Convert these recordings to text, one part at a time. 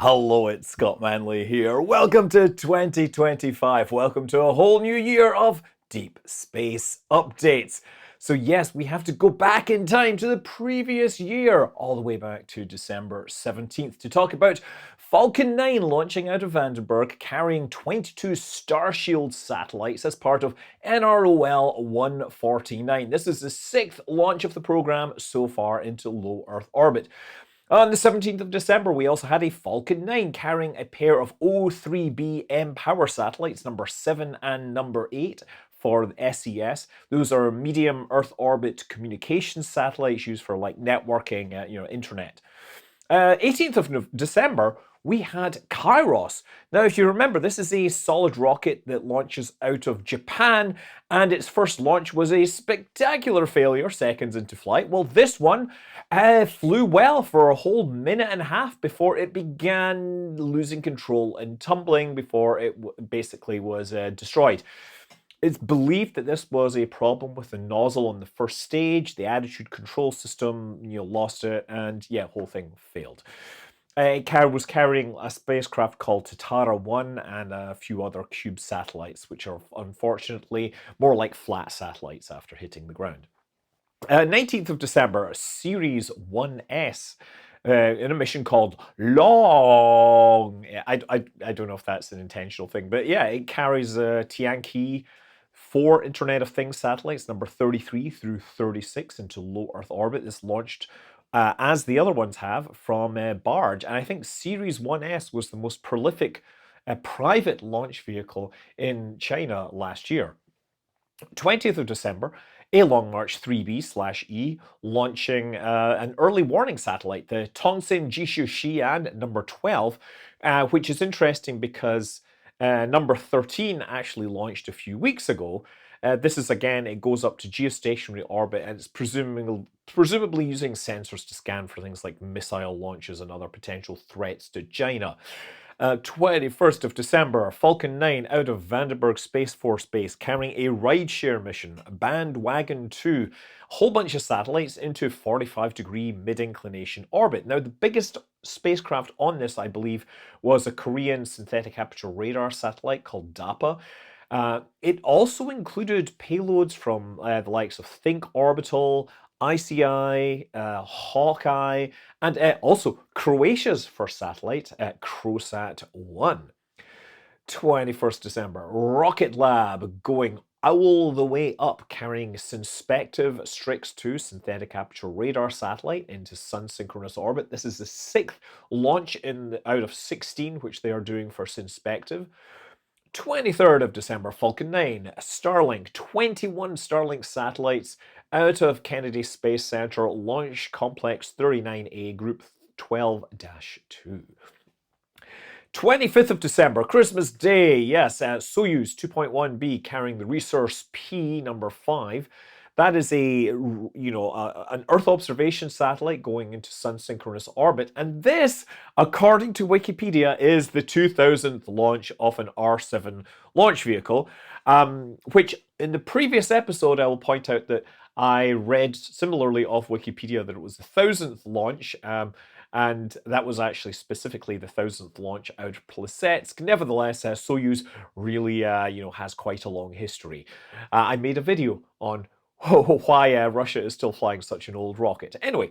Hello, it's Scott Manley here. Welcome to 2025. Welcome to a whole new year of deep space updates. So, yes, we have to go back in time to the previous year, all the way back to December 17th, to talk about Falcon 9 launching out of Vandenberg, carrying 22 Starshield satellites as part of NROL 149. This is the sixth launch of the program so far into low Earth orbit. On the 17th of December, we also had a Falcon 9 carrying a pair of O3B M-Power satellites, number 7 and number 8, for the SES. Those are medium Earth orbit communications satellites used for like networking, internet. 18th of December, we had Kairos. Now, if you remember, this is a solid rocket that launches out of Japan, and its first launch was a spectacular failure seconds into flight. Well, this one flew well for a whole minute and a half before it began losing control and tumbling before it basically was destroyed. It's believed that this was a problem with the nozzle on the first stage. The attitude control system, lost it, and whole thing failed. It was carrying a spacecraft called Tatara 1 and a few other cube satellites, which are unfortunately more like flat satellites after hitting the ground. 19th of December, Series 1S, in a mission called Long. I don't know if that's an intentional thing, but yeah, it carries Tianqi 4 Internet of Things satellites, number 33 through 36, into low Earth orbit. This launched, as the other ones have, from barge. And I think Series 1S was the most prolific private launch vehicle in China last year. 20th of December, a Long March 3B/E launching an early warning satellite, the Tongxin Jishu Xi'an number 12, which is interesting because number 13 actually launched a few weeks ago. This is, again, it goes up to geostationary orbit, and it's presumably using sensors to scan for things like missile launches and other potential threats to China. 21st of December, Falcon 9 out of Vandenberg Space Force Base, carrying a rideshare mission, Bandwagon 2, a whole bunch of satellites into 45-degree mid-inclination orbit. Now, the biggest spacecraft on this, I believe, was a Korean synthetic aperture radar satellite called DAPA. It also included payloads from the likes of Think Orbital, ICI, Hawkeye, and also Croatia's first satellite, CroSat-1. 21st December, Rocket Lab going all the way up, carrying Synspective Strix 2 synthetic aperture radar satellite into sun-synchronous orbit. This is the sixth launch out of 16 which they are doing for Synspective. 23rd of December, Falcon 9, Starlink, 21 Starlink satellites out of Kennedy Space Center, Launch Complex 39A, Group 12-2. 25th of December, Christmas Day, yes, Soyuz 2.1B carrying the Resource P number 5. That is an Earth observation satellite going into sun-synchronous orbit. And this, according to Wikipedia, is the 2000th launch of an R7 launch vehicle, which in the previous episode, I will point out that I read similarly off Wikipedia that it was the 1000th launch, and that was actually specifically the 1000th launch out of Plesetsk. Nevertheless, Soyuz really, has quite a long history. I made a video on why Russia is still flying such an old rocket. Anyway,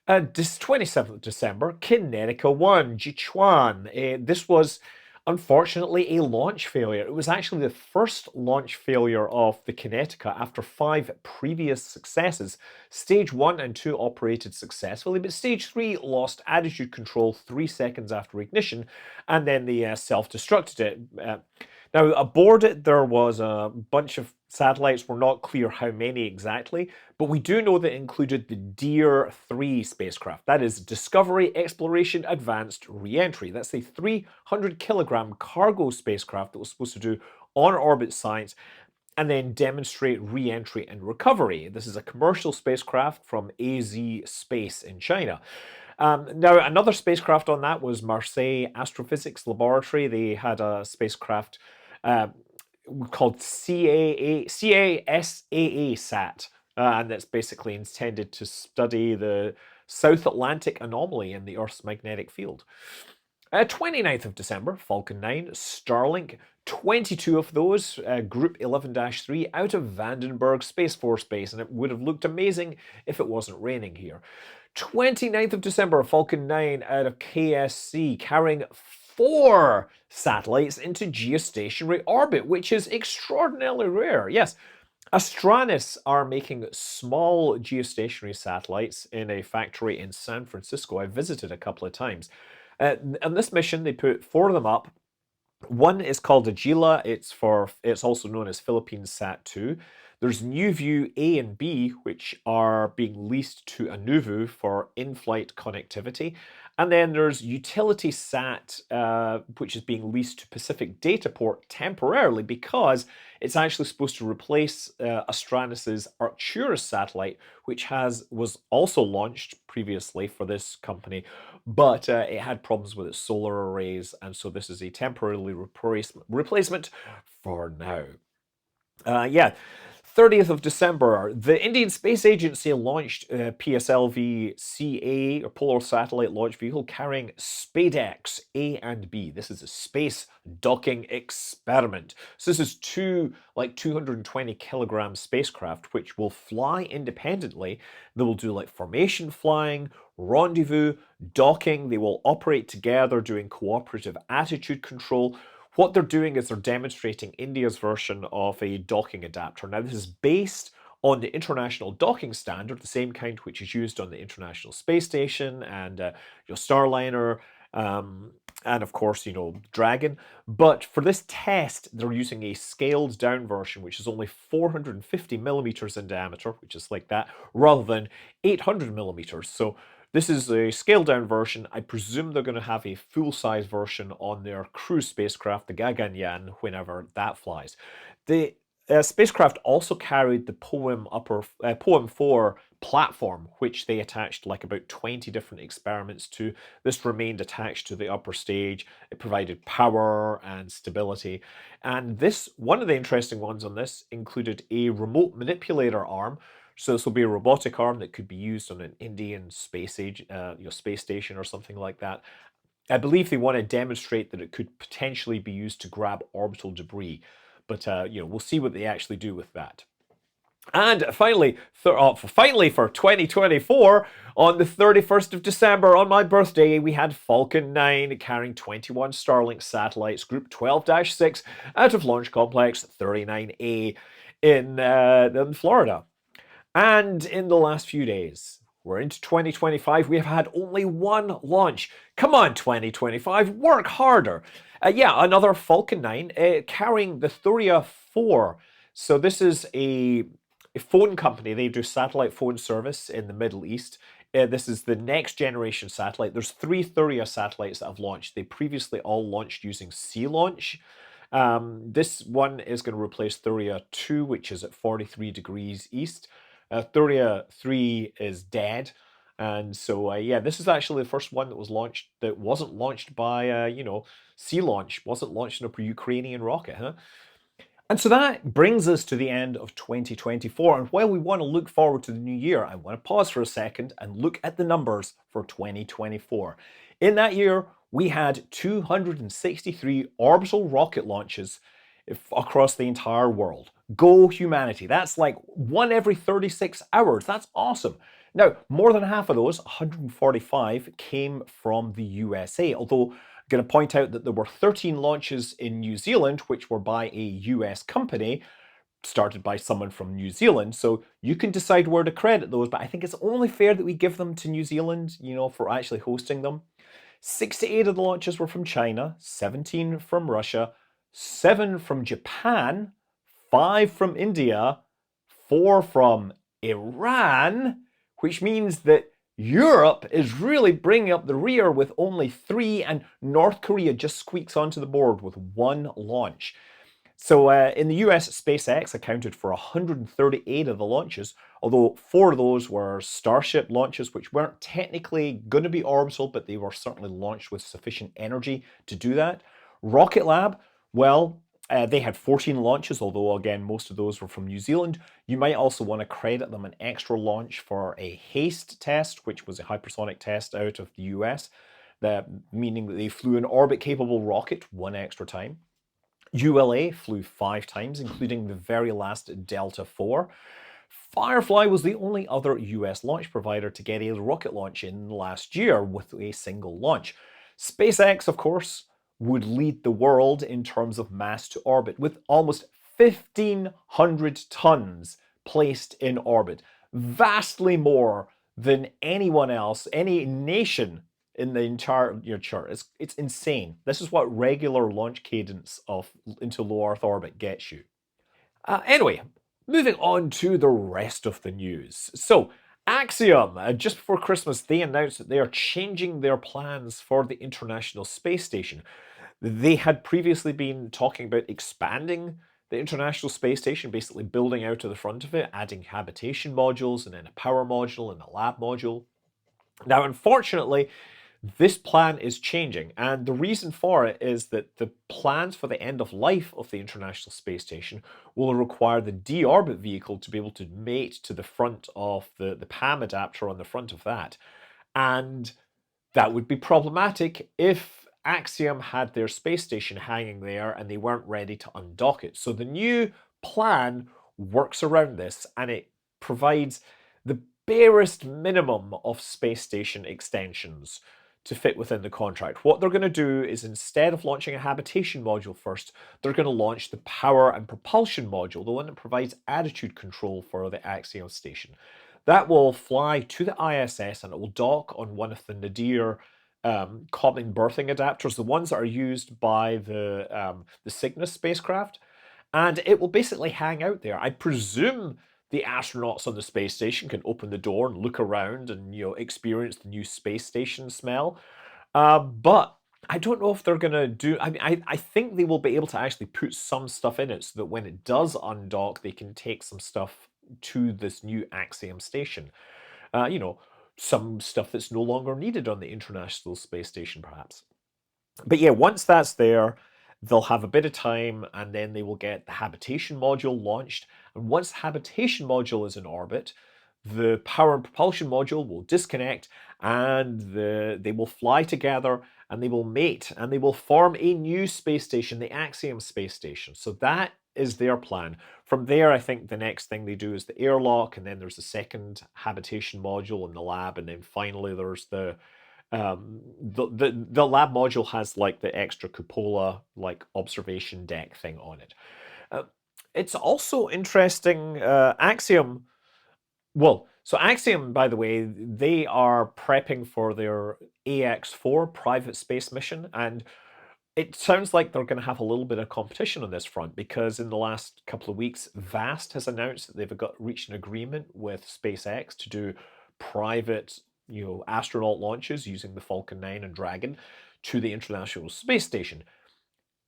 this 27th of December, Kinetica 1, Jichuan. This was unfortunately a launch failure. It was actually the first launch failure of the Kinetica after 5 previous successes. Stage 1 and 2 operated successfully, but Stage 3 lost attitude control 3 seconds after ignition, and then they self-destructed it. Now, aboard it, there was a bunch of satellites. We're not clear how many exactly, but we do know that it included the DEER-3 spacecraft. That is Discovery, Exploration, Advanced, Re-entry. That's a 300-kilogram cargo spacecraft that was supposed to do on-orbit science and then demonstrate re-entry and recovery. This is a commercial spacecraft from AZ Space in China. Now, another spacecraft on that was Marseille Astrophysics Laboratory. They had a spacecraft called CASAA-SAT, and that's basically intended to study the South Atlantic anomaly in the Earth's magnetic field. 29th of December, Falcon 9, Starlink, 22 of those, Group 11-3, out of Vandenberg Space Force Base, and it would have looked amazing if it wasn't raining here. 29th of December, Falcon 9 out of KSC, carrying 4 satellites into geostationary orbit, which is extraordinarily rare. Yes, Astranis are making small geostationary satellites in a factory in San Francisco. I visited a couple of times. On this mission, they put 4 of them up. One is called Agila. It's also known as Philippines Sat 2. There's NewView A and B, which are being leased to Anuvu for in-flight connectivity. And then there's Utility Sat, which is being leased to Pacific Dataport temporarily because it's actually supposed to replace Astranis's Arcturus satellite, which was also launched previously for this company, but it had problems with its solar arrays, and so this is a temporary replacement for now. Yeah, 30th of December, the Indian Space Agency launched PSLV-CA, or Polar Satellite Launch Vehicle, carrying SpaceX A and B. This is a space docking experiment. So this is two 220 kilogram spacecraft which will fly independently. They will do like formation flying, rendezvous, docking. They will operate together doing cooperative attitude control. What they're doing is they're demonstrating India's version of a docking adapter. Now, this is based on the International Docking Standard, the same kind which is used on the International Space Station and Starliner, and of course, Dragon. But for this test, they're using a scaled down version, which is only 450 millimeters in diameter, which is like that, rather than 800 millimeters. So this is a scaled down version. I presume they're going to have a full-size version on their cruise spacecraft, the Gaganyaan, whenever that flies. The spacecraft also carried the Poem 4 platform, which they attached like about 20 different experiments to. This remained attached to the upper stage. It provided power and stability. And one of the interesting ones on this included a remote manipulator arm. So this will be a robotic arm that could be used on an Indian space station or something like that. I believe they want to demonstrate that it could potentially be used to grab orbital debris, but we'll see what they actually do with that. And finally, for 2024, on the 31st of December, on my birthday, we had Falcon 9 carrying 21 Starlink satellites, Group 12-6, out of Launch Complex 39A in Florida. And in the last few days, we're into 2025, we have had only one launch. Come on, 2025, work harder. Another Falcon 9 carrying the Thuria 4. So this is a phone company. They do satellite phone service in the Middle East. This is the next generation satellite. There's 3 Thuria satellites that have launched. They previously all launched using sea launch. This one is going to replace Thuria 2, which is at 43 degrees east. Thuria 3 is dead. And so, this is actually the first one that was launched that wasn't launched by, sea launch, wasn't launched in a Ukrainian rocket, huh? And so that brings us to the end of 2024. And while we want to look forward to the new year, I want to pause for a second and look at the numbers for 2024. In that year, we had 263 orbital rocket launches across the entire world. Go humanity. That's like 1 every 36 hours. That's awesome. Now, more than half of those, 145, came from the USA, although I'm going to point out that there were 13 launches in New Zealand, which were by a US company, started by someone from New Zealand. So you can decide where to credit those, but I think it's only fair that we give them to New Zealand, for actually hosting them. 68 of the launches were from China, 17 from Russia, 7 from Japan, 5 from India, 4 from Iran, which means that Europe is really bringing up the rear with only 3, and North Korea just squeaks onto the board with 1 launch. So in the US, SpaceX accounted for 138 of the launches, although 4 of those were Starship launches, which weren't technically going to be orbital, but they were certainly launched with sufficient energy to do that. Rocket Lab, well, they had 14 launches, although again, most of those were from New Zealand. You might also want to credit them an extra launch for a HASTE test, which was a hypersonic test out of the US. meaning that they flew an orbit-capable rocket one extra time. ULA flew 5 times, including the very last Delta IV. Firefly was the only other US launch provider to get a rocket launch in last year with a single launch. SpaceX, of course, would lead the world in terms of mass to orbit, with almost 1,500 tons placed in orbit. Vastly more than anyone else, any nation in the entire chart. It's insane. This is what regular launch cadence of into low Earth orbit gets you. Anyway, moving on to the rest of the news. So, Axiom, just before Christmas, they announced that they are changing their plans for the International Space Station. They had previously been talking about expanding the International Space Station, basically building out to the front of it, adding habitation modules, and then a power module and a lab module. Now, unfortunately, this plan is changing, and the reason for it is that the plans for the end of life of the International Space Station will require the deorbit vehicle to be able to mate to the front of the PAM adapter on the front of that. And that would be problematic if Axiom had their space station hanging there and they weren't ready to undock it. So the new plan works around this, and it provides the barest minimum of space station extensions to fit within the contract. What they're going to do is, instead of launching a habitation module first, they're going to launch the power and propulsion module, the one that provides attitude control for the Axiom station. That will fly to the ISS and it will dock on one of the Nadir common berthing adapters, the ones that are used by the Cygnus spacecraft, and it will basically hang out there. I presume the astronauts on the space station can open the door and look around and experience the new space station smell. But I don't know if they're gonna do. I mean, I think they will be able to actually put some stuff in it so that when it does undock, they can take some stuff to this new Axiom station. Some stuff that's no longer needed on the International Space Station, perhaps. But yeah, once that's there, they'll have a bit of time and then they will get the habitation module launched. And once the habitation module is in orbit, the power and propulsion module will disconnect and they will fly together and they will mate and they will form a new space station, the Axiom space station. So that is their plan. From there, I think the next thing they do is the airlock, and then there's the second habitation module in the lab, and then finally there's the lab module has like the extra cupola, like observation deck thing on it. It's also interesting, Axiom. Well, so Axiom, by the way, they are prepping for their AX4 private space mission, and it sounds like they're going to have a little bit of competition on this front, because in the last couple of weeks, Vast has announced that they've reached an agreement with SpaceX to do private, astronaut launches using the Falcon 9 and Dragon to the International Space Station.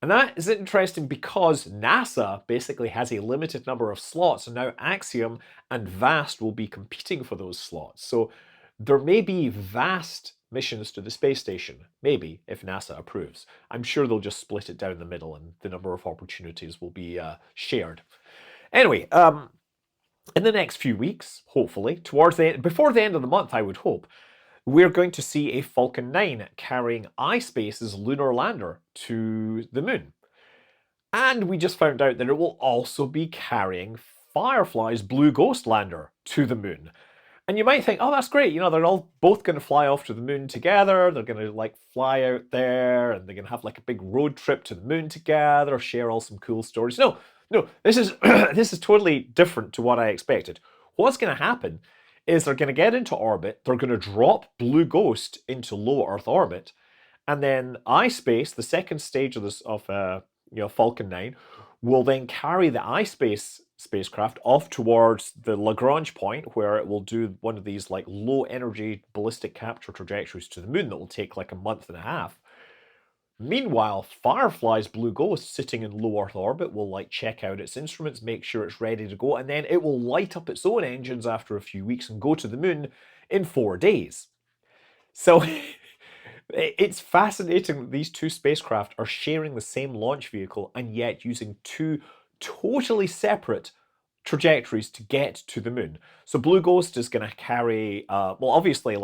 And that is interesting because NASA basically has a limited number of slots, and now Axiom and Vast will be competing for those slots. So there may be vast missions to the space station, maybe, if NASA approves. I'm sure they'll just split it down the middle and the number of opportunities will be shared. Anyway, in the next few weeks, hopefully, before the end of the month, I would hope, we're going to see a Falcon 9 carrying iSpace's lunar lander to the moon. And we just found out that it will also be carrying Firefly's Blue Ghost lander to the moon. And you might think, oh, that's great. They're all both going to fly off to the moon together. They're going to fly out there and they're going to have a big road trip to the moon together, share all some cool stories. No, this is this is totally different to what I expected. What's going to happen is they're going to get into orbit. They're going to drop Blue Ghost into low Earth orbit, and then iSpace, the second stage of this Falcon 9, will then carry the iSpace spacecraft off towards the Lagrange point, where it will do one of these low energy ballistic capture trajectories to the moon that will take a month and a half. Meanwhile, Firefly's Blue Ghost, sitting in low Earth orbit, will check out its instruments, make sure it's ready to go, and then it will light up its own engines after a few weeks and go to the moon in 4 days. So it's fascinating that these two spacecraft are sharing the same launch vehicle and yet using two totally separate trajectories to get to the moon. So Blue Ghost is going to carry, obviously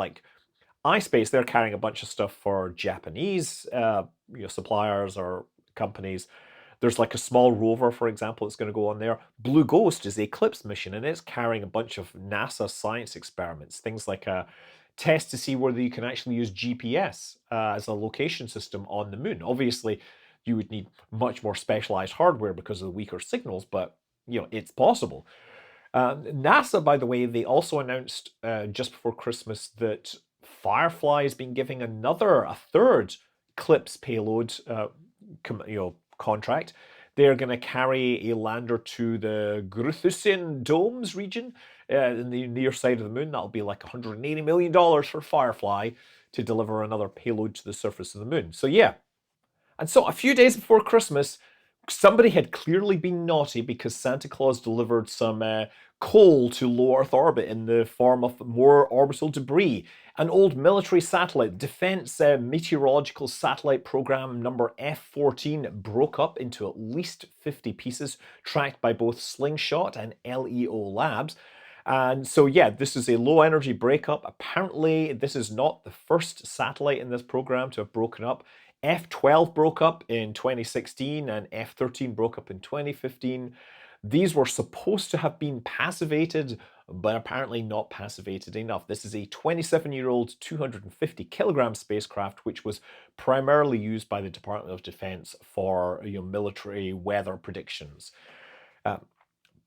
iSpace, they're carrying a bunch of stuff for Japanese suppliers or companies. There's like a small rover, for example, that's going to go on there. Blue Ghost is the Eclipse mission, and it's carrying a bunch of NASA science experiments, things like a test to see whether you can actually use GPS as a location system on the moon. Obviously, you would need much more specialized hardware because of the weaker signals, but it's possible. NASA, by the way, they also announced just before Christmas that Firefly has been giving a third Eclipse payload contract. They're going to carry a lander to the Gruithuisen Domes region in the near side of the moon. That'll be like $180 million for Firefly to deliver another payload to the surface of the moon. So yeah. And so a few days before Christmas, somebody had clearly been naughty because Santa Claus delivered some coal to low Earth orbit in the form of more orbital debris. An old military satellite, Defense Meteorological Satellite Program number F14, broke up into at least 50 pieces, tracked by both Slingshot and LEO Labs. And so, yeah, this is a low energy breakup. Apparently, this is not the first satellite in this program to have broken up. F12 broke up in 2016 and F13 broke up in 2015. These were supposed to have been passivated, but apparently not passivated enough. This is a 27-year-old 250 kilogram spacecraft, which was primarily used by the Department of Defense for military weather predictions.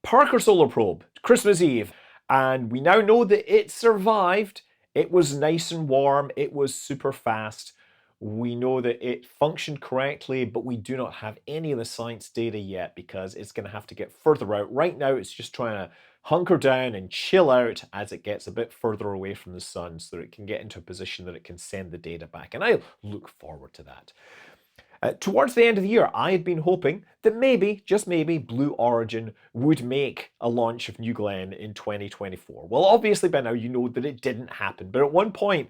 Parker Solar Probe, Christmas Eve, and we now know that it survived. It was nice and warm. It was super fast. We know that it functioned correctly, but we do not have any of the science data yet because it's going to have to get further out. Right now, it's just trying to hunker down and chill out as it gets a bit further away from the sun so that it can get into a position that it can send the data back. And I look forward to that. Towards the end of the year, I had been hoping that maybe, just maybe, Blue Origin would make a launch of New Glenn in 2024. Well, obviously by now you know that it didn't happen, but at one point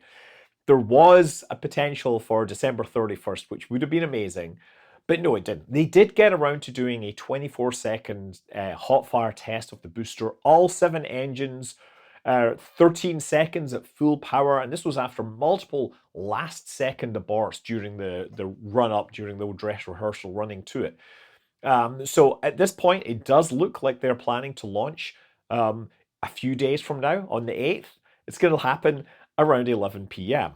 there was a potential for December 31st, which would have been amazing, but no, it didn't. They did get around to doing a 24-second hot fire test of the booster, all 7 engines, 13 seconds at full power, and this was after multiple last-second aborts during the run-up, during the dress rehearsal running to it. So at this point, it does look like they're planning to launch a few days from now, on the 8th. It's going to happen around 11 p.m.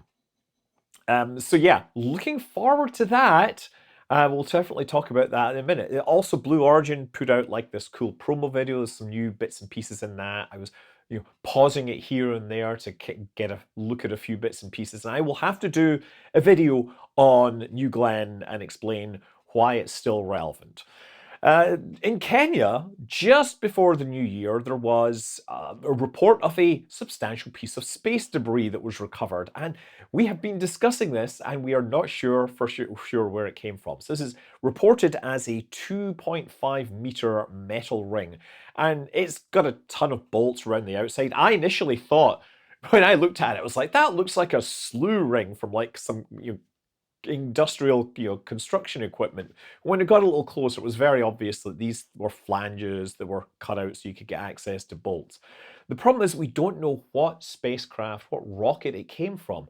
So yeah, looking forward to that. We'll definitely talk about that in a minute. Also, Blue Origin put out like this cool promo video. There's some new bits and pieces in that. I was pausing it here and there to get a look at a few bits and pieces. And I will have to do a video on New Glenn and explain why it's still relevant. In Kenya, just before the new year, there was a report of a substantial piece of space debris that was recovered. And we have been discussing this, and we are not sure for sure where it came from. So this is reported as a 2.5 meter metal ring, and it's got a ton of bolts around the outside. I initially thought, when I looked at it, I was like, that looks like a slew ring from like some industrial construction equipment. When it got a little closer, it was very obvious that these were flanges that were cut out so you could get access to bolts. The problem is we don't know what spacecraft, what rocket it came from.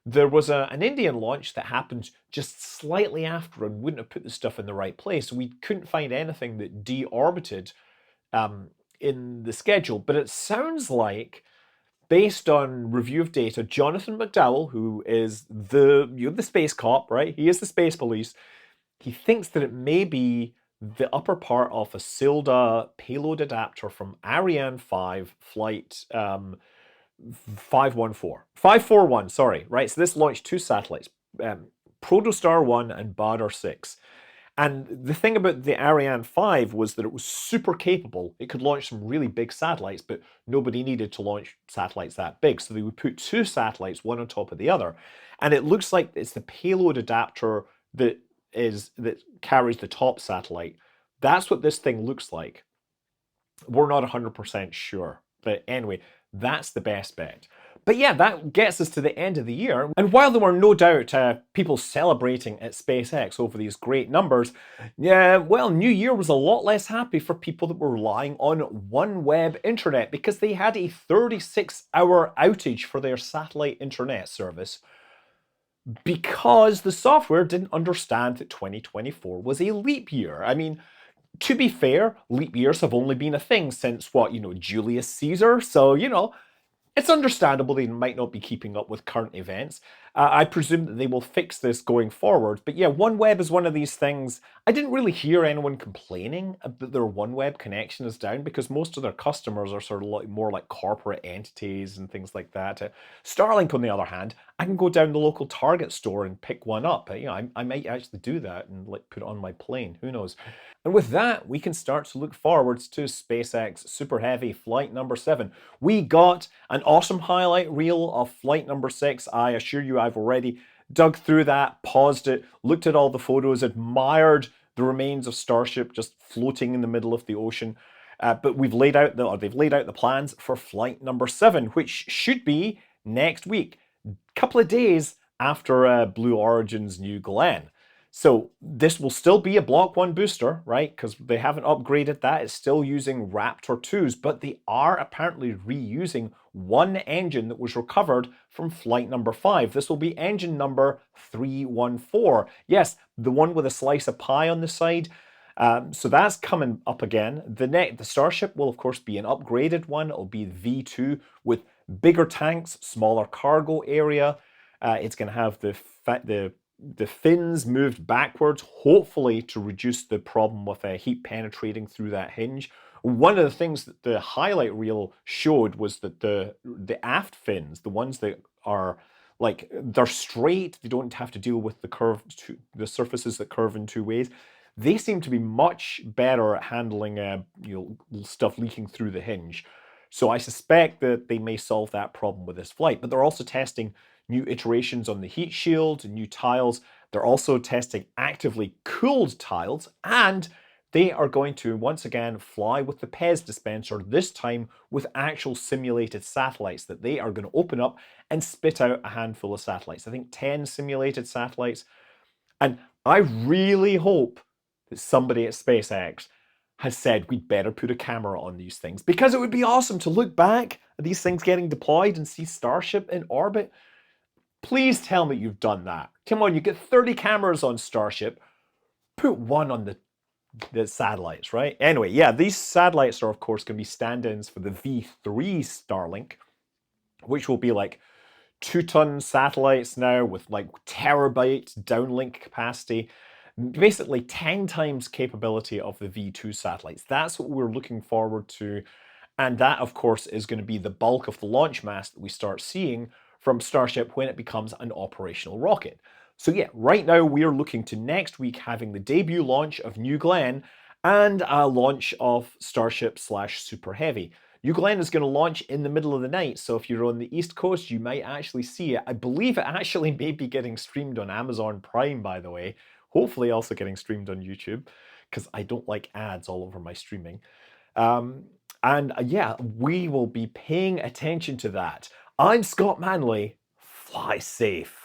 There was an Indian launch that happened just slightly after and wouldn't have put the stuff in the right place. We couldn't find anything that deorbited in the schedule, but it sounds like, based on review of data, Jonathan McDowell, who is the space cop, right? He is the space police. He thinks that it may be the upper part of a SILDA payload adapter from Ariane 5 flight 541, sorry, right? So this launched 2 satellites, Protostar 1 and Badr 6. And the thing about the Ariane 5 was that it was super capable. It could launch some really big satellites, but nobody needed to launch satellites that big. So they would put 2 satellites, one on top of the other. And it looks like it's the payload adapter that carries the top satellite. That's what this thing looks like. We're not 100% sure. But anyway, that's the best bet. But yeah, that gets us to the end of the year. And while there were no doubt people celebrating at SpaceX over these great numbers, yeah, well, New Year was a lot less happy for people that were relying on OneWeb internet because they had a 36-hour outage for their satellite internet service because the software didn't understand that 2024 was a leap year. I mean, to be fair, leap years have only been a thing since what, Julius Caesar. So, it's understandable they might not be keeping up with current events. I presume that they will fix this going forward. But yeah, OneWeb is one of these things. I didn't really hear anyone complaining that their OneWeb connection is down because most of their customers are sort of more like corporate entities and things like that. Starlink, on the other hand, I can go down the local Target store and pick one up. I might actually do that and put it on my plane. Who knows? And with that, we can start to look forwards to SpaceX Super Heavy flight number 7. We got an awesome highlight reel of flight number 6. I assure you I've already dug through that, paused it, looked at all the photos, admired the remains of Starship just floating in the middle of the ocean. But they've laid out the plans for flight number 7, which should be next week, a couple of days after Blue Origin's New Glenn. So this will still be a Block 1 booster, right? Because they haven't upgraded that. It's still using Raptor 2s, but they are apparently reusing one engine that was recovered from flight number 5. This will be engine number 314. Yes, the one with a slice of pie on the side. So that's coming up again. The Starship will, of course, be an upgraded one. It'll be V2 with bigger tanks, smaller cargo area. It's going to have the fins moved backwards, hopefully to reduce the problem with heat penetrating through that hinge. One of the things that the highlight reel showed was that the aft fins, the ones that are they're straight, they don't have to deal with the surfaces that curve in two ways. They seem to be much better at handling stuff leaking through the hinge. So I suspect that they may solve that problem with this flight. But they're also testing new iterations on the heat shield, new tiles. They're also testing actively cooled tiles, and they are going to once again fly with the PEZ dispenser, this time with actual simulated satellites that they are going to open up and spit out a handful of satellites. I think 10 simulated satellites. And I really hope that somebody at SpaceX has said we'd better put a camera on these things, because it would be awesome to look back at these things getting deployed and see Starship in orbit. Please tell me you've done that. Come on, you get 30 cameras on Starship. Put one on the satellites, right? Anyway, yeah, these satellites are, of course, going to be stand-ins for the V3 Starlink, which will be 2-ton satellites now with terabyte downlink capacity. Basically 10 times capability of the V2 satellites. That's what we're looking forward to. And that, of course, is going to be the bulk of the launch mass that we start seeing from Starship when it becomes an operational rocket. So yeah, right now we are looking to next week having the debut launch of New Glenn and a launch of Starship / Super Heavy. New Glenn is going to launch in the middle of the night, so if you're on the East Coast, you might actually see it. I believe it actually may be getting streamed on Amazon Prime, by the way. Hopefully also getting streamed on YouTube, because I don't like ads all over my streaming. Yeah, we will be paying attention to that. I'm Scott Manley. Fly safe.